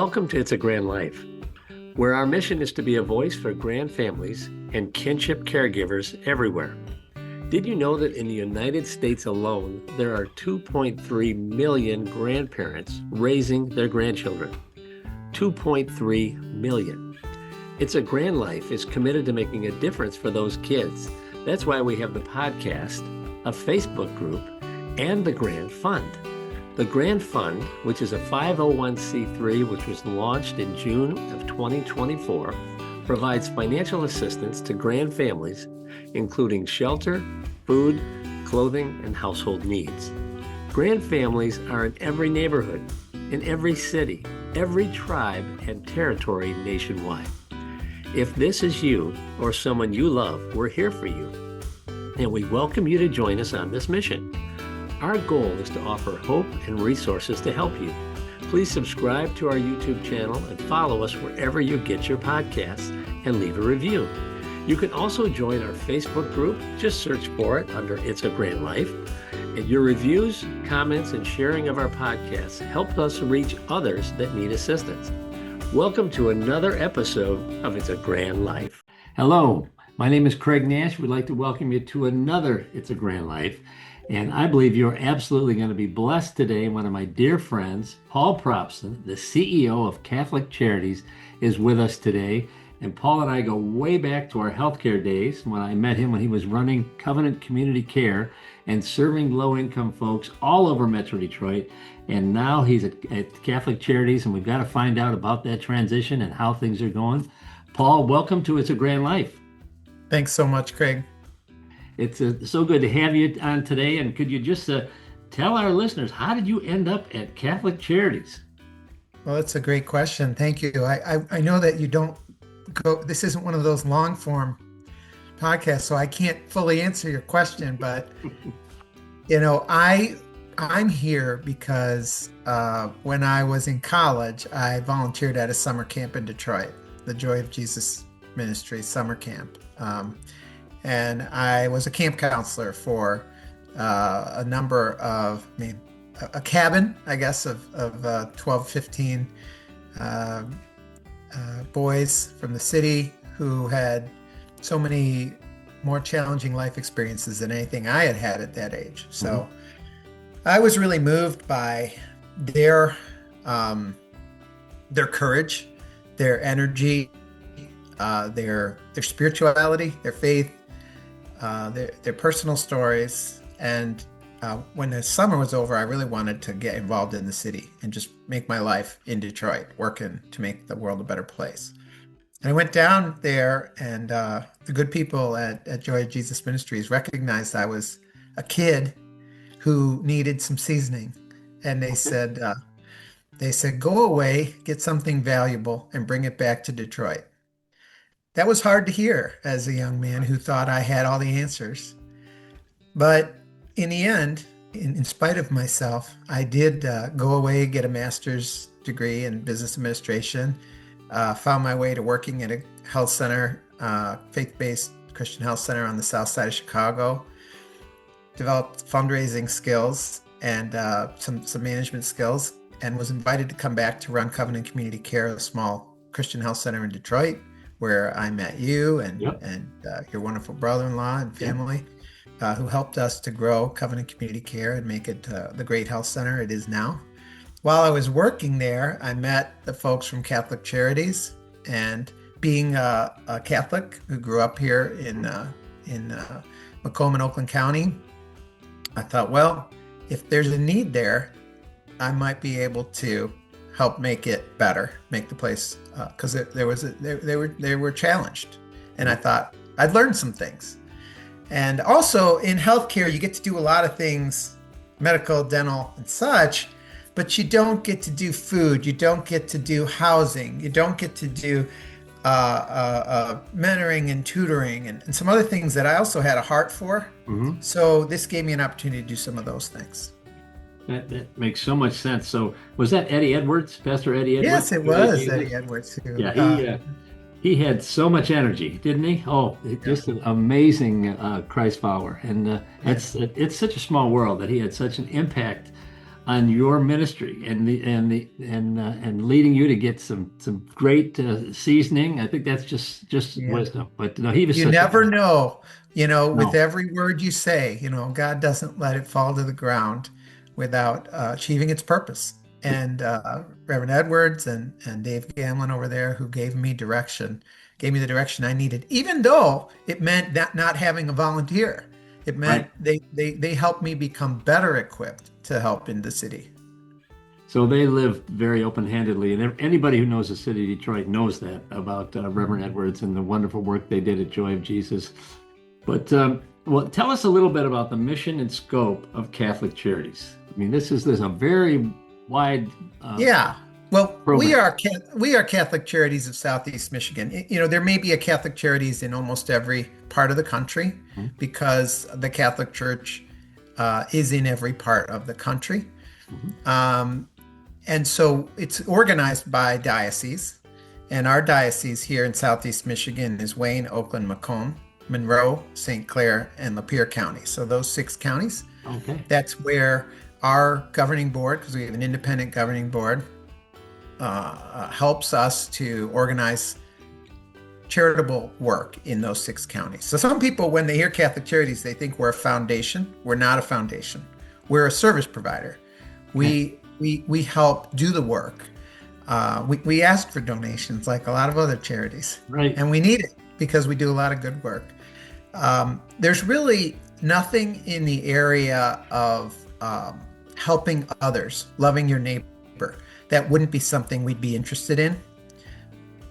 Welcome to It's a Grand Life, where our mission is to be a voice for grand families and kinship caregivers everywhere. Did you know that in the United States alone, there are 2.3 million grandparents raising their grandchildren? 2.3 million. It's a Grand Life is committed to making a difference for those kids. That's why we have the podcast, a Facebook group, and the Grand Fund. The Grand Fund, which is a 501c3 which was launched in June of 2024, provides financial assistance to grand families, including shelter, food, clothing, and household needs. Grand families are in every neighborhood, in every city, every tribe, and territory nationwide. If this is you or someone you love, we're here for you, and we welcome you to join us on this mission. Our goal is to offer hope and resources to help you. Please subscribe to our YouTube channel and follow us wherever you get your podcasts and leave a review. You can also join our Facebook group. Just search for it under It's a Grand Life. And your reviews, comments, and sharing of our podcasts help us reach others that need assistance. Welcome to another episode of It's a Grand Life. Hello, my name is Craig Nash. We'd like to welcome you to another It's a Grand Life. And I believe you're absolutely going to be blessed today. One of my dear friends, Paul Propson, the CEO of Catholic Charities, is with us today. And Paul and I go way back to our healthcare days when I met him when he was running Covenant Community Care and serving low-income folks all over Metro Detroit. And now he's at Catholic Charities, and we've got to find out about that transition and how things are going. Paul, welcome to It's a Grand Life. Thanks so much, Craig. It's so good to have you on today. And could you just tell our listeners, how did you end up at Catholic Charities? Well, that's a great question. Thank you. I know that you don't go, this isn't one of those long form podcasts, so I can't fully answer your question, but I'm here because when I was in college, I volunteered at a summer camp in Detroit, the Joy of Jesus Ministry summer camp. And I was a camp counselor for a number of, a cabin, I guess, of 12, 15 boys from the city who had so many more challenging life experiences than anything I had had at that age. So I was really moved by their courage, their energy, their spirituality, their faith, their personal stories. And when the summer was over, I really wanted to get involved in the city and just make my life in Detroit, working to make the world a better place. And I went down there, and the good people at Joy of Jesus Ministries recognized I was a kid who needed some seasoning. And they said, go away, get something valuable, and bring it back to Detroit. That was hard to hear as a young man who thought I had all the answers. But in the end, in spite of myself, I did go away, get a master's degree in business administration, found my way to working at a health center, faith-based Christian health center on the south side of Chicago, developed fundraising skills and some management skills, and was invited to come back to run Covenant Community Care, a small Christian health center in Detroit, where I met you and your wonderful brother-in-law and family, who helped us to grow Covenant Community Care and make it the great health center it is now. While I was working there, I met the folks from Catholic Charities, and being a Catholic who grew up here in Macomb and Oakland County, I thought, well, if there's a need there, I might be able to help make it better, make the place, because they were challenged, and I thought I'd learn some things. And also in healthcare, you get to do a lot of things, medical, dental, and such, but you don't get to do food, you don't get to do housing, you don't get to do mentoring and tutoring and some other things that I also had a heart for. So this gave me an opportunity to do some of those things. That makes so much sense. So was that Eddie Edwards, Pastor Eddie Edwards? Yes, it was Eddie Edwards. He had so much energy, didn't he? Just an amazing Christ follower. And it's such a small world that he had such an impact on your ministry and leading you to get some great seasoning. I think that's just Yeah. wisdom. But no, he was You such a never know, with no, every word you say, God doesn't let it fall to the ground without achieving its purpose. And Reverend Edwards and Dave Gamlin over there, who gave me the direction I needed, even though it meant that not having a volunteer. It meant right. they helped me become better equipped to help in the city. So they lived very open-handedly, and anybody who knows the city of Detroit knows that about Reverend Edwards and the wonderful work they did at Joy of Jesus. But well, tell us a little bit about the mission and scope of Catholic Charities. I mean, there's a very wide Yeah. Well, program. we are Catholic Charities of Southeast Michigan. There may be a Catholic Charities in almost every part of the country Mhm. because the Catholic Church is in every part of the country. Mhm. And so it's organized by diocese. And our diocese here in Southeast Michigan is Wayne, Oakland, Macomb, Monroe, St. Clair, and Lapeer County. So those 6 counties, Okay. that's where our governing board, because we have an independent governing board, helps us to organize charitable work in those 6 counties. So some people, when they hear Catholic Charities, they think we're a foundation. We're not a foundation. We're a service provider. We help do the work. We ask for donations like a lot of other charities, Right. and we need it because we do a lot of good work. There's really nothing in the area of helping others, loving your neighbor, that wouldn't be something we'd be interested in.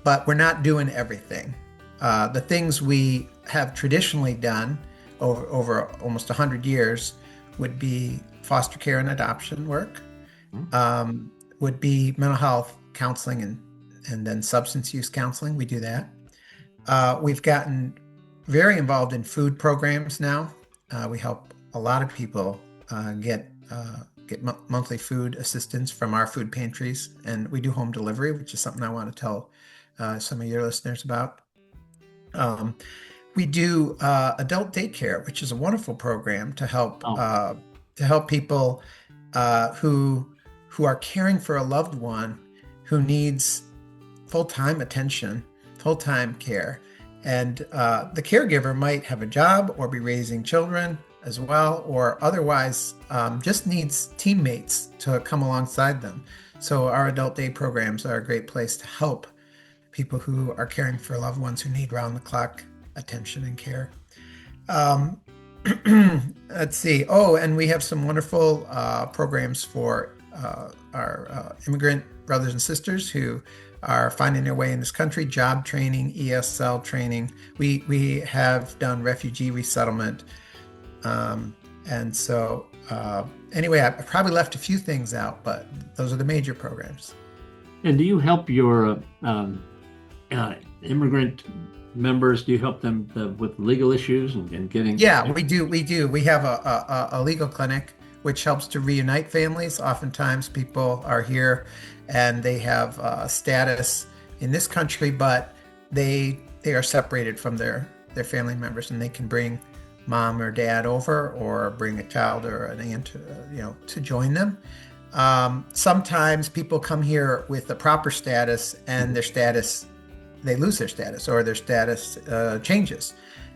But we're not doing everything. The things we have traditionally done over almost 100 years would be foster care and adoption work, would be mental health counseling and then substance use counseling. We do that. We've gotten very involved in food programs now. We help a lot of people get monthly food assistance from our food pantries, and we do home delivery, which is something I want to tell some of your listeners about. We do adult daycare, which is a wonderful program to help people who are caring for a loved one who needs full-time attention, full-time care. And the caregiver might have a job or be raising children as well, or otherwise just needs teammates to come alongside them. So our adult day programs are a great place to help people who are caring for loved ones who need round-the-clock attention and care. Let's see. Oh, and we have some wonderful programs for our immigrant brothers and sisters who are finding their way in this country, job training, ESL training. We have done refugee resettlement. And so anyway, I probably left a few things out, but those are the major programs. And do you help your immigrant members? Do you help them with legal issues and getting? Yeah, we do. We have a legal clinic which helps to reunite families. Oftentimes people are here and they have status in this country, but they are separated from their family members, and they can bring mom or dad over, or bring a child or an aunt, to join them. Sometimes people come here with the proper status, and they lose their status, or their status changes,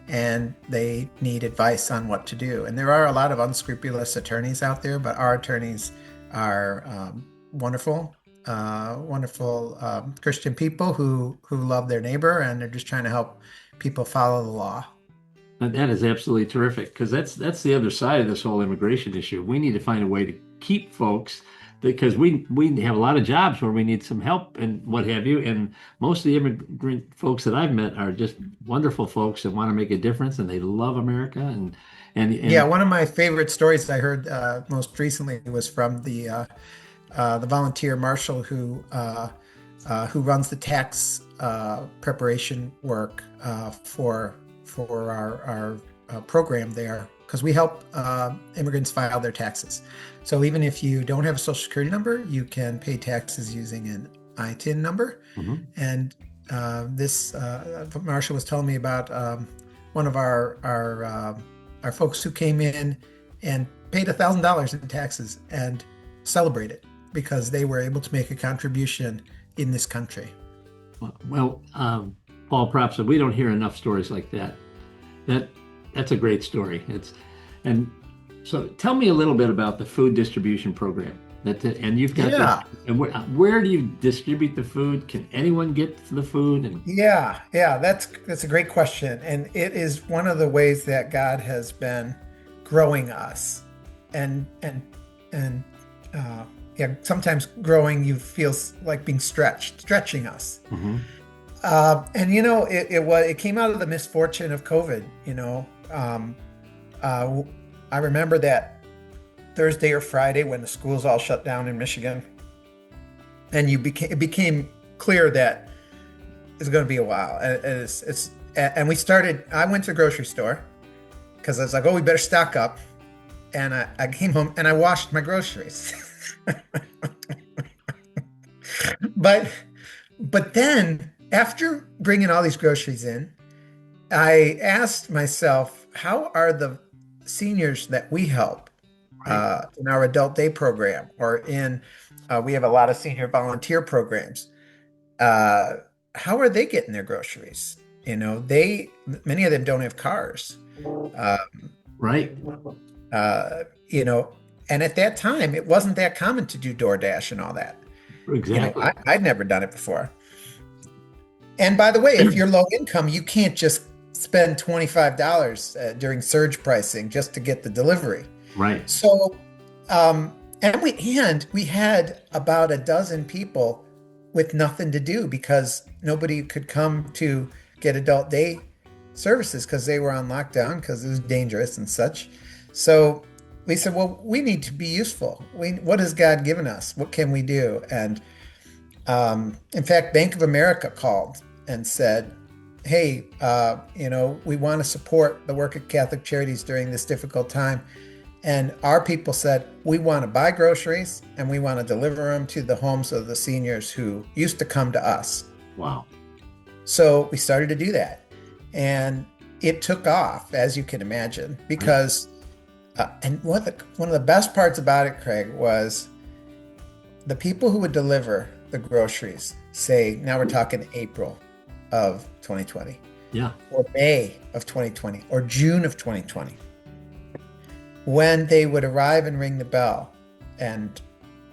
and they need advice on what to do. And there are a lot of unscrupulous attorneys out there, but our attorneys are wonderful Christian people who love their neighbor, and they're just trying to help people follow the law. That is absolutely terrific, because that's the other side of this whole immigration issue. We need to find a way to keep folks, because we have a lot of jobs where we need some help and what have you. And most of the immigrant folks that I've met are just wonderful folks that want to make a difference, and they love America. And yeah, one of my favorite stories I heard most recently was from the volunteer marshal who runs the tax preparation work for our program there, because we help immigrants file their taxes. So even if you don't have a Social Security number, you can pay taxes using an ITIN number. Mm-hmm. And this Marshall was telling me about one of our folks who came in and paid $1,000 in taxes and celebrated because they were able to make a contribution in this country. Well, Paul Propson, we don't hear enough stories like that. That's a great story. And so tell me a little bit about the food distribution program. And you've got Yeah. and where do you distribute the food? Can anyone get the food? And Yeah, that's a great question, and it is one of the ways that God has been growing us, and yeah, sometimes growing you feels like being stretching us. Mhm. And it came out of the misfortune of COVID. I remember that Thursday or Friday when the schools all shut down in Michigan, and it became clear that it's going to be a while. And we started. I went to the grocery store because I was like, "Oh, we better stock up." And I came home and I washed my groceries. But then after bringing all these groceries in, I asked myself, how are the seniors that we help in our adult day program, or we have a lot of senior volunteer programs. How are they getting their groceries? Many of them don't have cars. Right. And at that time, it wasn't that common to do DoorDash and all that. Exactly. I'd never done it before. And by the way, if you're low income, you can't just spend $25 during surge pricing just to get the delivery. Right. So, and we had about a dozen people with nothing to do because nobody could come to get adult day services because they were on lockdown because it was dangerous and such. So we said, well, we need to be useful. What has God given us? What can we do? And in fact, Bank of America called and said, hey, we want to support the work of Catholic Charities during this difficult time. And our people said, we want to buy groceries and we want to deliver them to the homes of the seniors who used to come to us. Wow. So we started to do that. And it took off, as you can imagine, because, and one of the best parts about it, Craig, was the people who would deliver the groceries, say, now we're talking April of 2020. Yeah. Or May of 2020, or June of 2020. When they would arrive and ring the bell, and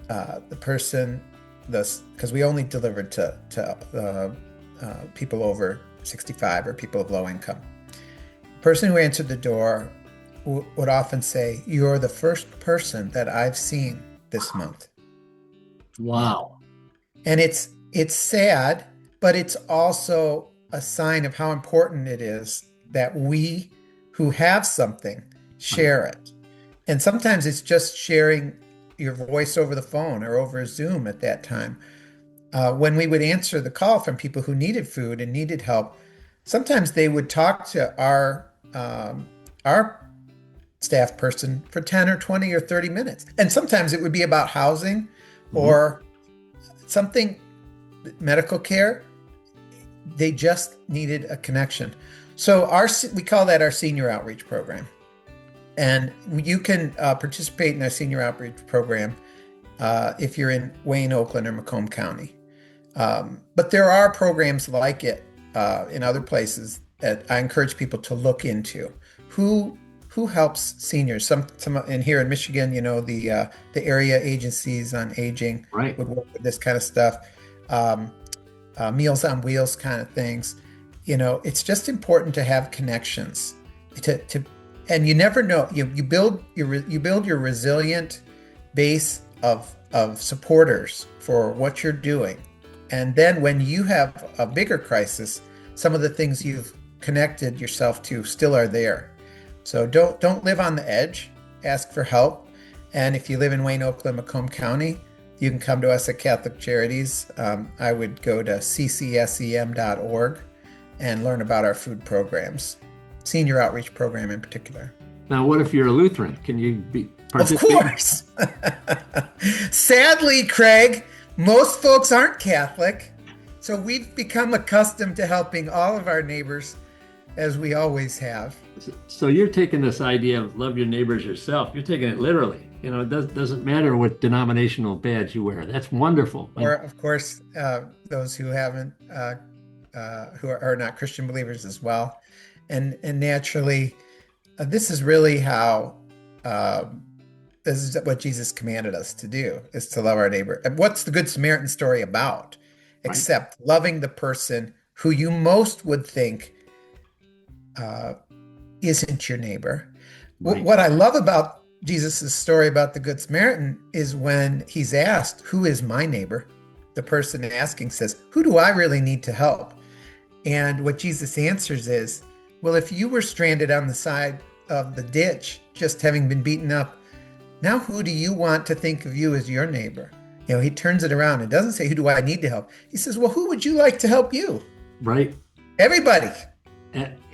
the person, because we only delivered to people over 65 or people of low income, the person who answered the door would often say, "You're the first person that I've seen this month." Wow. And it's sad, but it's also a sign of how important it is that we who have something share it. And sometimes it's just sharing your voice over the phone or over Zoom at that time. When we would answer the call from people who needed food and needed help, sometimes they would talk to our staff person for 10 or 20 or 30 minutes. And sometimes it would be about housing or something, medical care. They just needed a connection. So we call that our senior outreach program. And you can participate in our senior outreach program if you're in Wayne, Oakland, or Macomb County. But there are programs like it in other places that I encourage people to look into. Who helps seniors? Some in here in Michigan, the area agencies on aging would work with this kind of stuff. Meals on Wheels kind of things. It's just important to have connections. And you never know. You build your resilient base of supporters for what you're doing, and then when you have a bigger crisis, some of the things you've connected yourself to still are there. So don't live on the edge. Ask for help. And if you live in Wayne, Oakland, Macomb County, you can come to us at Catholic Charities. I would go to ccsem.org and learn about our food programs. Senior outreach program in particular. Now, what if you're a Lutheran? Can you participate? Of course. Sadly, Craig, most folks aren't Catholic. So we've become accustomed to helping all of our neighbors, as we always have. So you're taking this idea of love your neighbors yourself. You're taking it literally. It doesn't matter what denominational badge you wear. That's wonderful. Or, of course, those who haven't, who are not Christian believers as well. And naturally, this is really how, this is what Jesus commanded us to do, is to love our neighbor. And what's the Good Samaritan story about? Right. Except loving the person who you most would think isn't your neighbor. Right. What I love about Jesus' story about the Good Samaritan is when he's asked, who is my neighbor? The person asking says, who do I really need to help? And what Jesus answers is, well, if you were stranded on the side of the ditch, just having been beaten up, now who do you want to think of you as your neighbor? He turns it around and doesn't say, who do I need to help? He says, well, who would you like to help you? Right. Everybody.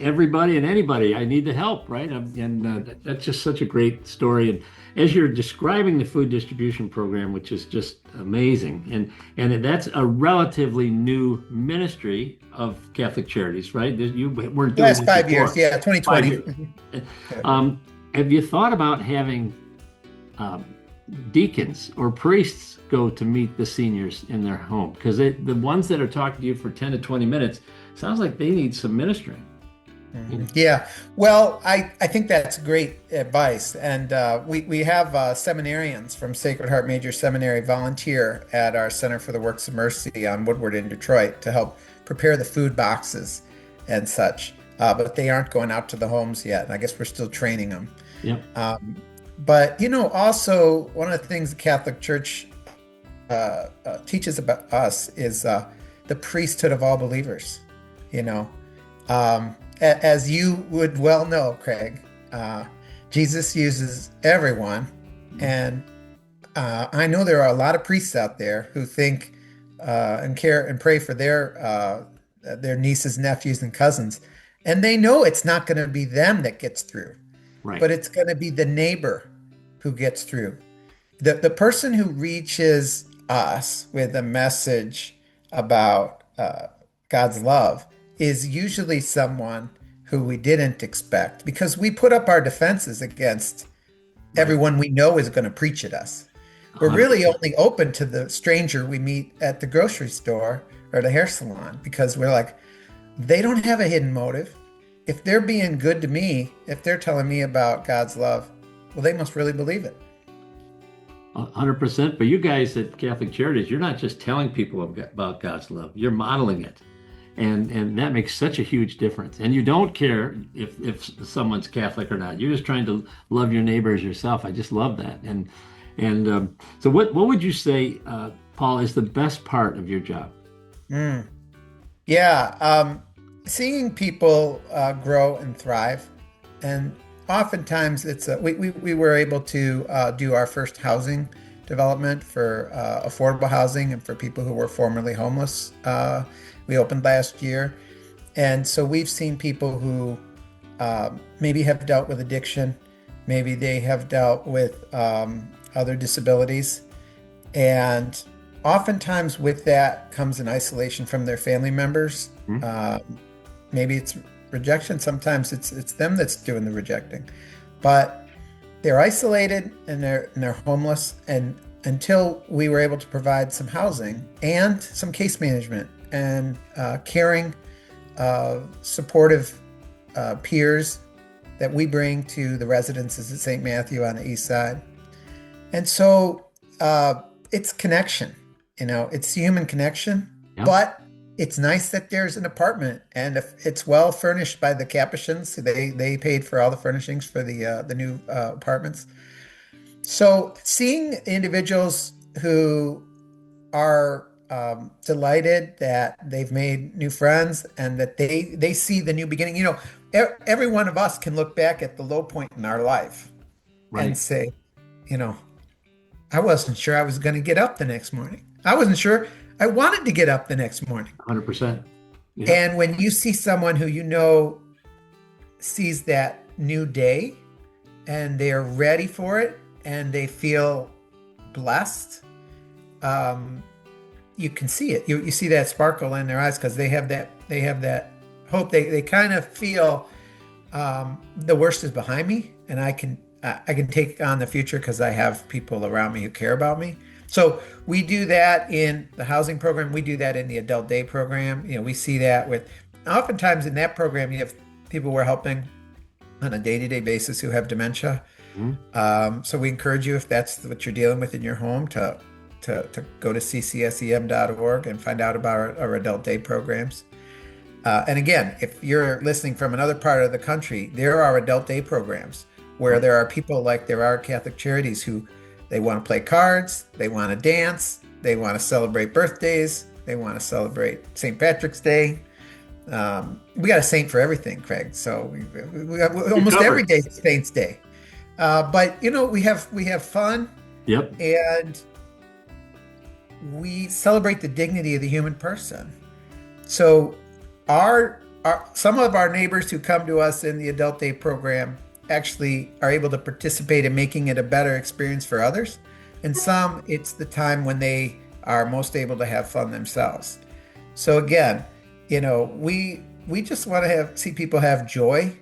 Everybody and anybody. I need the help, right? And that's just such a great story. And as you're describing the food distribution program, which is just amazing, and that's a relatively new ministry of Catholic Charities, right? You weren't doing Last this 5 before. years, yeah, 2020. 5 years. Have you thought about having deacons or priests go to meet the seniors in their home? Because the ones that are talking to you for 10 to 20 minutes, sounds like they need some ministering. Mm-hmm. Yeah, well, I think that's great advice. And we have seminarians from Sacred Heart Major Seminary volunteer at our Center for the Works of Mercy on Woodward in Detroit to help prepare the food boxes and such. But they aren't going out to the homes yet. And I guess we're still training them. Yeah. But, also one of the things the Catholic Church teaches about us is the priesthood of all believers. As you would well know, Craig, Jesus uses everyone. And I know there are a lot of priests out there who think and care and pray for their nieces, nephews, and cousins. And they know it's not going to be them that gets through. Right. But it's going to be the neighbor who gets through. The person who reaches us with a message about God's love is usually someone who we didn't expect, because we put up our defenses against everyone we know is going to preach at us. We're really only open to the stranger we meet at the grocery store or the hair salon, because we're like, they don't have a hidden motive. If they're being good to me, if they're telling me about God's love, well, they must really believe it. 100%. But you guys at Catholic Charities, you're not just telling people about God's love, you're modeling it. And that makes such a huge difference. And you don't care if someone's Catholic or not. You're just trying to love your neighbors yourself. I just love that. And so what would you say, Paul, is the best part of your job? Yeah, seeing people grow and thrive. And oftentimes it's we were able to do our first housing development for affordable housing and for people who were formerly homeless. We opened last year. And so we've seen people who maybe have dealt with addiction, maybe they have dealt with other disabilities. And oftentimes with that comes an isolation from their family members. Maybe it's rejection. Sometimes it's them that's doing the rejecting. But they're isolated and they're homeless. And until we were able to provide some housing and some case management and caring, supportive peers that we bring to the residences at St. Matthew on the east side. And so it's connection, it's human connection, but it's nice that there's an apartment, and if it's well furnished by the Capuchins, they paid for all the furnishings for the new apartments. So seeing individuals who are delighted that they've made new friends and that they see the new beginning. Every one of us can look back at the low point in our life and say, I wasn't sure I was going to get up the next morning. I wasn't sure I wanted to get up the next morning. 100%. Yeah. And when you see someone who sees that new day and they're ready for it and they feel blessed, you can see it. You see that sparkle in their eyes because they have that hope. They kind of feel the worst is behind me, and I I can take on the future because I have people around me who care about me. So we do that in the housing program. We do that in the adult day program. We see that with oftentimes in that program, you have people we're helping on a day-to-day basis who have dementia. Mhm. So we encourage you, if that's what you're dealing with in your home, to go to ccsem.org and find out about our adult day programs. And again, if you're listening from another part of the country, there are adult day programs where there are people like there are Catholic Charities who they want to play cards, they want to dance, they want to celebrate birthdays, they want to celebrate St. Patrick's Day. We got a saint for everything, Craig. So we almost every day is Saint's Day. But we have fun. Yep. And we celebrate the dignity of the human person. So some of our neighbors who come to us in the adult day program actually are able to participate in making it a better experience for others. And some, it's the time when they are most able to have fun themselves. So again, we just want to see people have joy,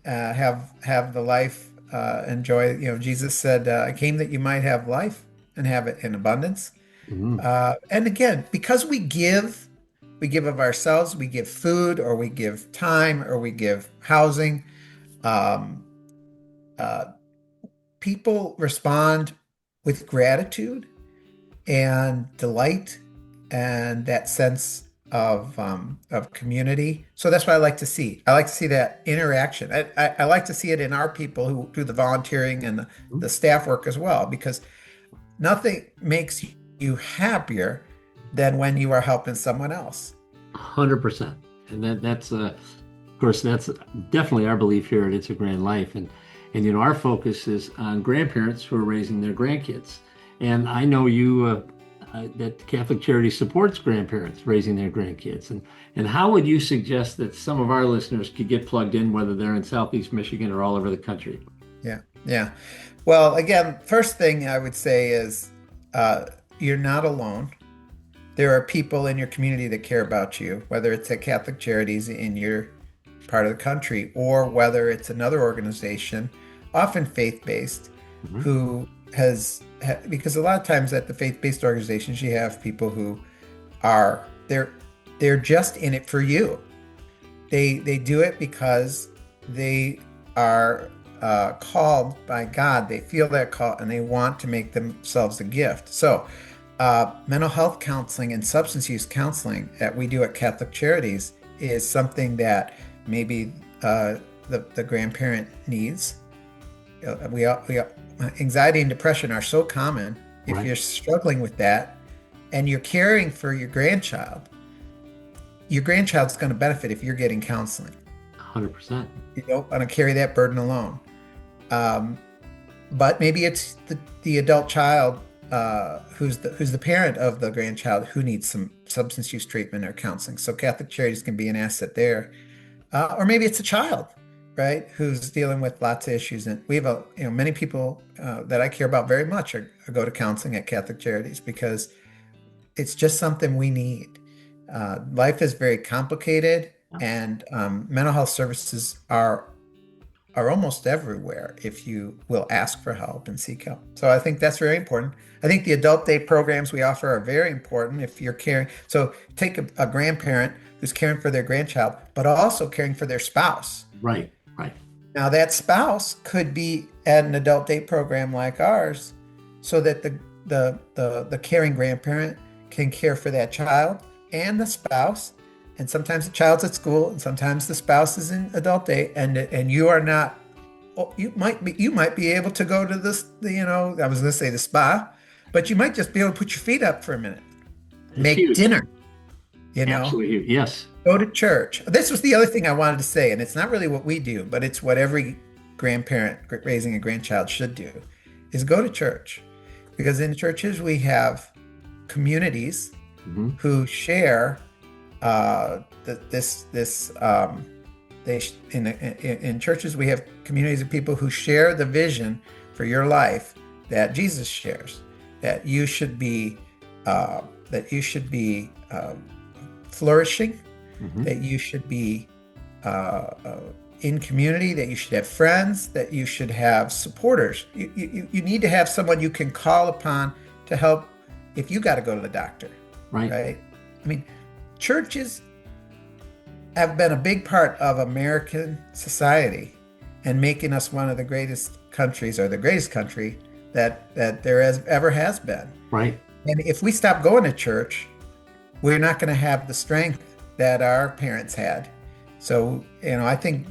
have the life, enjoy. Jesus said, "I came that you might have life and have it in abundance." Mhm. And again, because we give of ourselves, we give food, or we give time, or we give housing. People respond with gratitude and delight and that sense of community. So that's what I like to see. I like to see that interaction. I like to see it in our people who do the volunteering and the staff work as well, because nothing makes you happier than when you are helping someone else. 100%. And that's of course, that's definitely our belief here at It's a Grand Life. And our focus is on grandparents who are raising their grandkids. And I know that Catholic Charities supports grandparents raising their grandkids. And how would you suggest that some of our listeners could get plugged in, whether they're in Southeast Michigan or all over the country? Yeah. Well, again, first thing I would say is you're not alone. There are people in your community that care about you, whether it's at Catholic Charities in your part of the country, or whether it's another organization, often faith-based, Mhm. who because a lot of times at the faith-based organizations, you have people who they're just in it for you. They do it because they are called by God. They feel that call and they want to make themselves a gift. So mental health counseling and substance use counseling that we do at Catholic Charities is something that maybe the grandparent needs. Anxiety and depression are so common. If Right. you're struggling with that and you're caring for your grandchild's going to benefit if you're getting counseling. 100%. You don't want to carry that burden alone. But maybe it's the adult child who's the parent of the grandchild who needs some substance use treatment or counseling. So Catholic Charities can be an asset there. Or maybe it's a child, right, who's dealing with lots of issues. And we have many people that I care about very much go to counseling at Catholic Charities because it's just something we need. Life is very complicated, and mental health services are almost everywhere if you will ask for help and seek help. So I think that's very important. I think the adult day programs we offer are very important if you're caring. So take a grandparent who's caring for their grandchild, but also caring for their spouse. Right. Now that spouse could be at an adult day program like ours, so that the caring grandparent can care for that child and the spouse. And sometimes the child's at school, and sometimes the spouse is in adult day, and you are not. You might be able to go to this. I was going to say the spa, but you might just be able to put your feet up for a minute, make huge. dinner. Absolutely huge. Yes. Go to church. This was the other thing I wanted to say, and it's not really what we do, but it's what every grandparent raising a grandchild should do, is go to church, because in churches we have communities Mm-hmm. who share in churches we have communities of people who share the vision for your life that Jesus shares, that you should be flourishing, Mm-hmm. that you should be in community, that you should have friends, that you should have supporters. You need to have someone you can call upon to help if you got to go to the doctor, Right. right? I mean, churches have been a big part of American society and making us one of the greatest countries, or the greatest country that there ever has been. Right. And if we stop going to church, we're not going to have the strength that our parents had. So, I think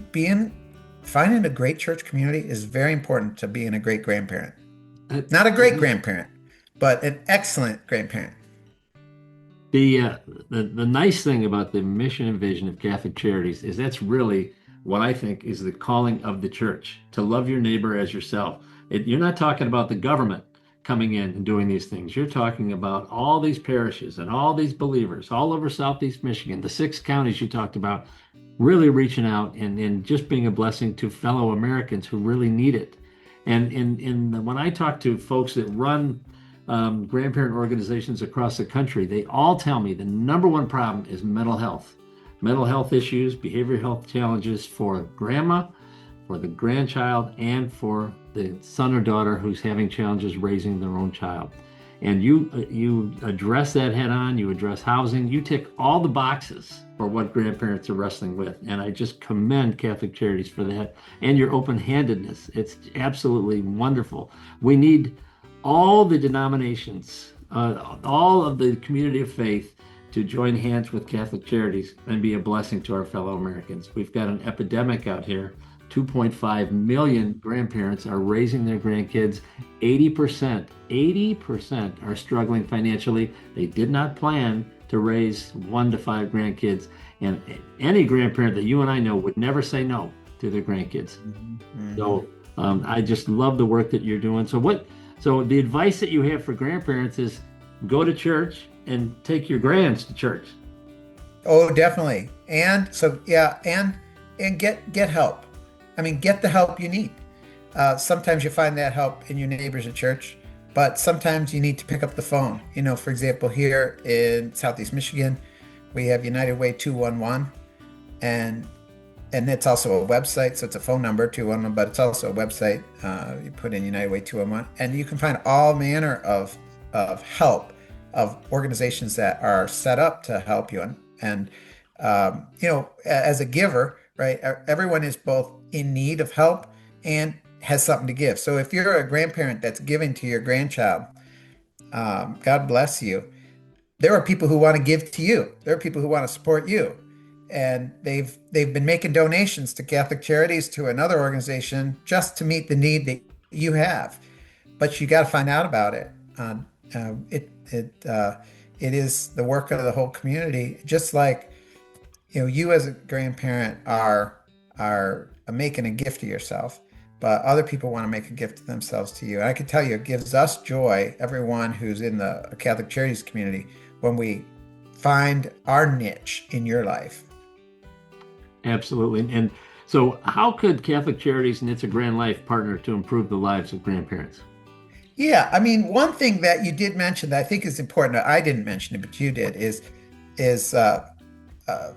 finding a great church community is very important to being a great grandparent. Not a great grandparent, but an excellent grandparent. The nice thing about the mission and vision of Catholic Charities is that's really what I think is the calling of the church, to love your neighbor as yourself. You're not talking about the government coming in and doing these things. You're talking about all these parishes and all these believers all over Southeast Michigan, the 6 counties you talked about, really reaching out and just being a blessing to fellow Americans who really need it. And when I talk to folks that run grandparent organizations across the country, they all tell me the number one problem is mental health issues, behavioral health challenges for grandma, for the grandchild, and for the son or daughter who's having challenges raising their own child. And you address that head on, you address housing, you tick all the boxes for what grandparents are wrestling with. And I just commend Catholic Charities for that and your open-handedness. It's absolutely wonderful. We need all the denominations, all of the community of faith to join hands with Catholic Charities and be a blessing to our fellow Americans. We've got an epidemic out here. 2.5 million grandparents are raising their grandkids. 80% are struggling financially. They did not plan to raise 1 to 5 grandkids. And any grandparent that you and I know would never say no to their grandkids. Mm-hmm. So I just love the work that you're doing. So the advice that you have for grandparents is go to church and take your grands to church. Oh, definitely. And so, yeah, and get help. I mean, get the help you need. Sometimes you find that help in your neighbors at church, but sometimes you need to pick up the phone. For example, here in Southeast Michigan, we have United Way 211, and it's also a website. So it's a phone number, 211, but it's also a website. You put in United Way 211, and you can find all manner of help, of organizations that are set up to help you. And as a giver, right, everyone is both in need of help and has something to give. So if you're a grandparent that's giving to your grandchild, God bless you. There are people who want to give to you. There are people who want to support you. And they've been making donations to Catholic Charities, to another organization, just to meet the need that you have. But you got to find out about it. It is the work of the whole community. Just like you as a grandparent are making a gift to yourself, but other people want to make a gift to themselves to you. And I can tell you, it gives us joy, everyone who's in the Catholic Charities community, when we find our niche in your life. Absolutely. And so how could Catholic Charities and It's a Grand Life partner to improve the lives of grandparents? Yeah, I mean, one thing that you did mention that I think is important, I didn't mention it, but you did, is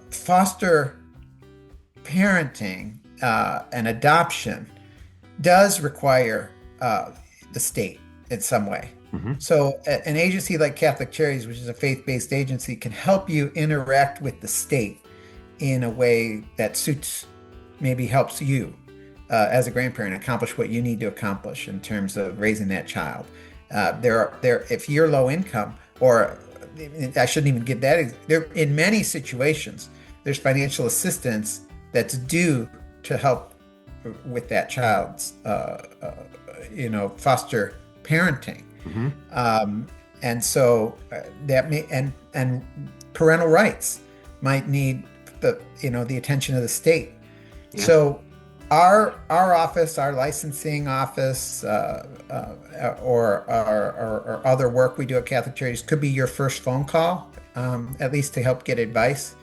foster parenting and adoption does require the state in some way. Mm-hmm. So an agency like Catholic Charities, which is a faith-based agency, can help you interact with the state in a way that helps you as a grandparent accomplish what you need to accomplish in terms of raising that child. If you're low income, or I shouldn't even give that, in many situations, there's financial assistance that's due to help with that child's, foster parenting. Mm-hmm. And so that and parental rights might need the attention of the state. Yeah. So our office, our licensing office, or other work we do at Catholic Charities could be your first phone call, at least to help get advice.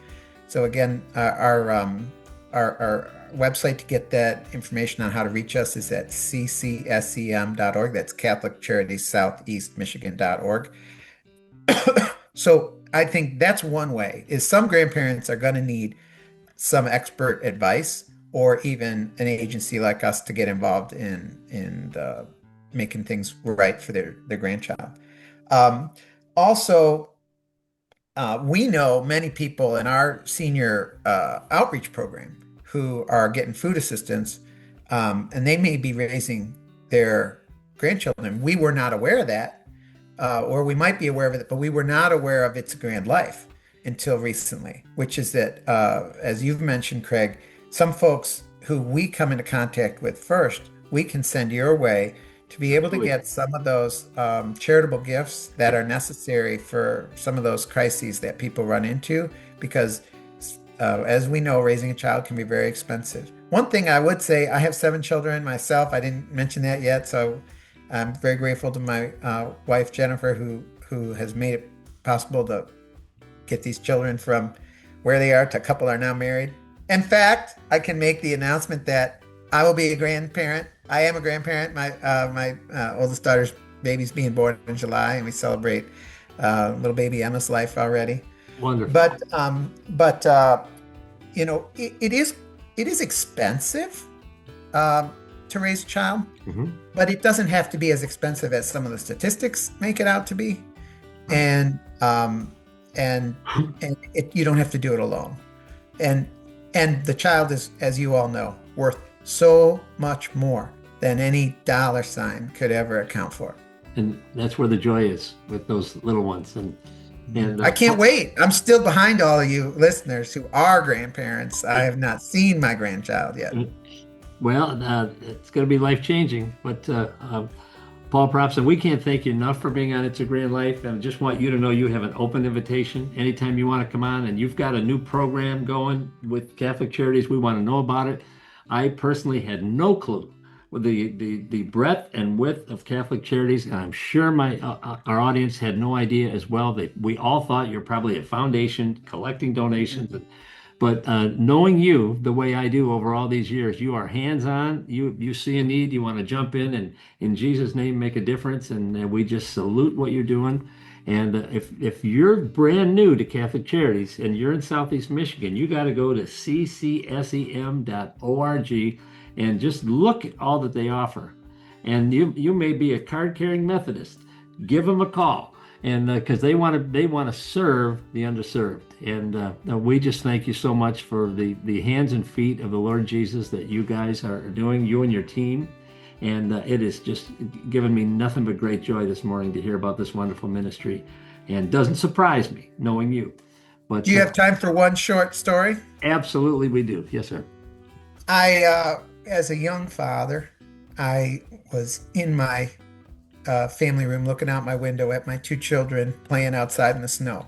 So again, our website to get that information on how to reach us is at ccsem.org. That's Catholic Charities Southeast Michigan.org. So I think that's one way, is some grandparents are going to need some expert advice, or even an agency like us to get involved in making things right for their grandchild. Um, Also, we know many people in our senior outreach program who are getting food assistance, and they may be raising their grandchildren. We were not aware of that, or we might be aware of it, but we were not aware of It's a Grand Life until recently, which is that, as you've mentioned, Craig, some folks who we come into contact with first, we can send your way to be able to get some of those charitable gifts that are necessary for some of those crises that people run into, because as we know, raising a child can be very expensive. One thing I would say, I have 7 children myself. I didn't mention that yet, so I'm very grateful to my wife, Jennifer, who has made it possible to get these children from where they are to a couple are now married. In fact, I can make the announcement that I will be a grandparent. I am a grandparent. My oldest daughter's baby's being born in July, and we celebrate little baby Emma's life already. Wonderful. But you know, it is expensive to raise a child, but it doesn't have to be as expensive as some of the statistics make it out to be, and you don't have to do it alone, and the child is, as you all know, worth so much more than any dollar sign could ever account for. And that's where the joy is with those little ones. And I can't wait. I'm still behind all of you listeners who are grandparents. I have not seen my grandchild yet. Well, it's going to be life-changing. But Paul Propson, we can't thank you enough for being on It's a Grand Life. And just want you to know you have an open invitation anytime you want to come on. And you've got a new program going with Catholic Charities. We want to know about it. I personally had no clue with the breadth and width of Catholic Charities, and I'm sure our audience had no idea as well. We all thought you're probably a foundation collecting donations, but knowing you the way I do over all these years, you are hands-on. You see a need, you want to jump in and in Jesus' name make a difference, and we just salute what you're doing. And if you're brand new to Catholic Charities and you're in Southeast Michigan, you got to go to ccsem.org and just look at all that they offer. And you may be a card-carrying Methodist. Give them a call, and because they want to serve the underserved. And we just thank you so much for the hands and feet of the Lord Jesus that you guys are doing, you and your team. And it is just given me nothing but great joy this morning to hear about this wonderful ministry. And doesn't surprise me knowing you. But do you have time for one short story? Absolutely, we do. Yes, sir. As a young father, I was in my family room looking out my window at my 2 children playing outside in the snow.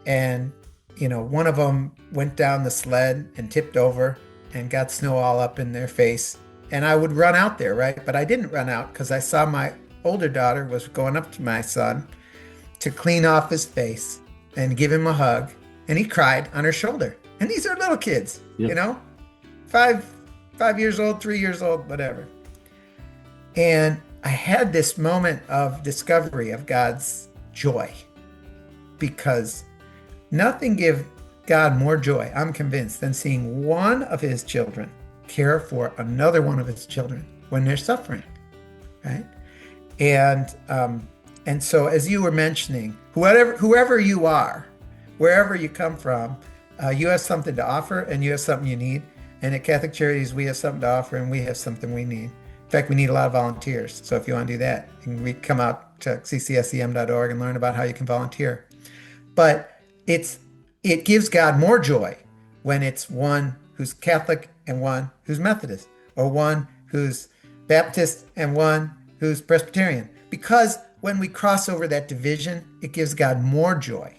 And, you know, one of them went down the sled and tipped over and got snow all up in their face. And I would run out there, right? But I didn't run out because I saw my older daughter was going up to my son to clean off his face and give him a hug. And he cried on her shoulder. And these are little kids, you know, 5 years old, 3 years old, whatever. And I had this moment of discovery of God's joy, because nothing gives God more joy, I'm convinced, than seeing one of his children care for another one of his children when they're suffering, right? And so, as you were mentioning, whoever you are, wherever you come from, you have something to offer and you have something you need. And at Catholic Charities, we have something to offer and we have something we need. In fact, we need a lot of volunteers. So if you want to do that, you can come out to ccsem.org and learn about how you can volunteer. But it gives God more joy when it's one who's Catholic and one who's Methodist, or one who's Baptist and one who's Presbyterian. Because when we cross over that division, it gives God more joy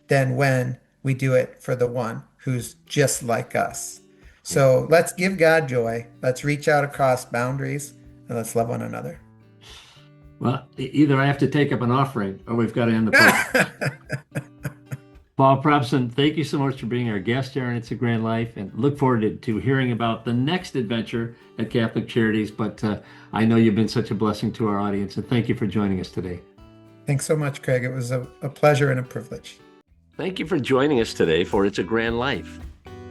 than when we do it for the one who's just like us. So let's give God joy. Let's reach out across boundaries, and let's love one another. Well, either I have to take up an offering or we've got to end the program. Paul Propson, thank you so much for being our guest here on It's a Grand Life, and look forward to hearing about the next adventure at Catholic Charities. But I know you've been such a blessing to our audience, and thank you for joining us today. Thanks so much, Craig. It was a pleasure and a privilege. Thank you for joining us today for It's a Grand Life.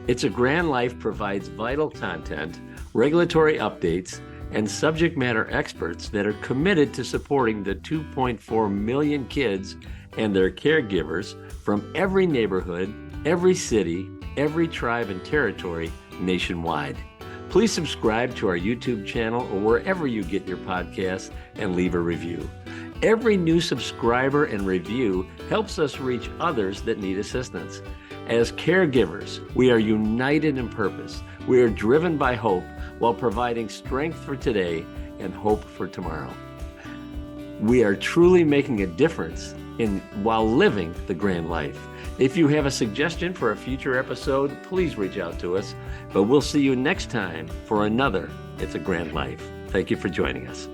It's a Grand Life provides vital content, regulatory updates, and subject matter experts that are committed to supporting the 2.4 million kids and their caregivers from every neighborhood, every city, every tribe and territory nationwide. Please subscribe to our YouTube channel or wherever you get your podcasts and leave a review. Every new subscriber and review helps us reach others that need assistance. As caregivers, we are united in purpose. We are driven by hope while providing strength for today and hope for tomorrow. We are truly making a difference while living the Grand Life. If you have a suggestion for a future episode, please reach out to us. But we'll see you next time for another It's a Grand Life. Thank you for joining us.